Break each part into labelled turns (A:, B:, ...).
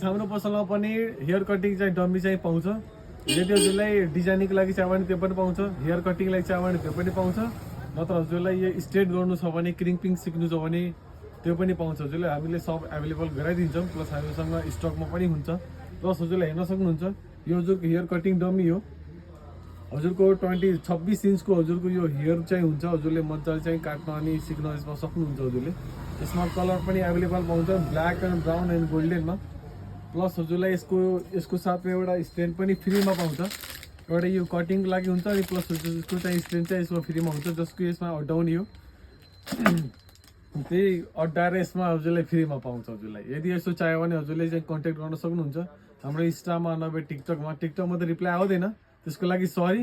A: हाम्रो पसलमा पनि हेयर कटिङ चाहिँ डम्मी चाहिँ पाउँछ। यदि हजुरलाई डिजाइनिङको लागि चाहियो भने त्यो पनि पाउँछ, हेयर कटिङ लागि चाहियो भने त्यो पनि पाउँछ, नत्र हजुरलाई यो स्ट्रेट गर्नु छ भने क्रिम्पिङ सिक्नु छ भने त्यो पनि पाउँछ। हजुरले हामीले सब एभाइलेबल गराइदिन्छौँ। प्लस हामीसँग स्टकमा पनि हुन्छ। प्लस हजुरले हेर्न सक्नुहुन्छ यो हजुरको हेयर कटिङ डम्मी हो। हजुरको 26 इन्चको हजुरको यो हेयर चाहिँ हुन्छ। हजुरले मजाले चाहिँ काट्न अनि सिक्न यसमा सक्नुहुन्छ। हजुरले यसमा कलर पनि एभाइलेबल पाउँछ, ब्ल्याक एन्ड ब्राउन एन्ड गोल्डनमा। प्लस हजुरलाई यसको साथमा एउटा स्ट्यान्ड पनि फ्रीमा पाउँछ। एउटा यो कटिङको लागि हुन्छ अनि प्लस यसको चाहिँ स्ट्यान्ड चाहिँ यसमा फ्रीमा हुन्छ, जसको यसमा अड्डाउने हो। त्यही अड्डाएर यसमा हजुरलाई फ्रीमा पाउँछ। हजुरलाई यदि यस्तो चाहियो भने हजुरले चाहिँ कन्ट्याक्ट गर्न सक्नुहुन्छ हाम्रो इन्स्टामा नभए टिकटकमा त रिप्लाई आउँदैन, त्यसको लागि सरी।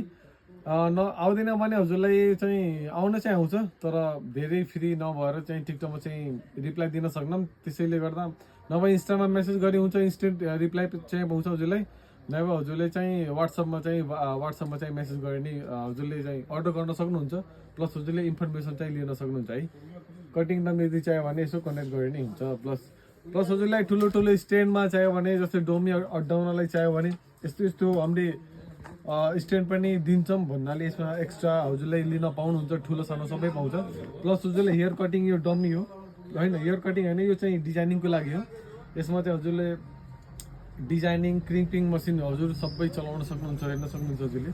A: आउँदैन भने हजुरलाई चाहिँ आउन चाहिँ आउँछ, तर धेरै फ्री नभएर चाहिँ टिकटकमा चाहिँ रिप्लाई दिन सक्दैनौँ। त्यसैले गर्दा नभए इन्स्टामा मेसेज गरे हुन्छ, इन्स्टेन्ट रिप्लाई चाहिँ पाउँछ हजुरलाई। नभए हजुरले चाहिँ वाट्सएपमा चाहिँ मेसेज गरे नि हजुरले चाहिँ अर्डर गर्न सक्नुहुन्छ। प्लस हजुरले इन्फर्मेसन चाहिँ लिन सक्नुहुन्छ है। कटिङ दाम यदि चाहियो भने यसो कन्ट्याक्ट गरे नि हुन्छ। प्लस हजुरलाई ठुलो स्ट्यान्डमा चाहियो भने जस्तै डोमी अड्डाउनलाई चाहियो भने यस्तो हामीले स्ट्यान्ड पनि दिन्छौँ भन्नाले यसमा एक्स्ट्रा हजुरलाई लिन पाउनुहुन्छ। ठुलो सानो सबै पाउँछ। प्लस हजुरले हेयर कटिङ यो डम्मी हो होइन, हेयर कटिङ होइन, यो चाहिँ डिजाइनिङको लागि हो। यसमा चाहिँ हजुरले डिजाइनिङ क्रिम्पिङ मसिन हजुर सबै चलाउन सक्नुहुन्छ, हेर्न सक्नुहुन्छ हजुरले।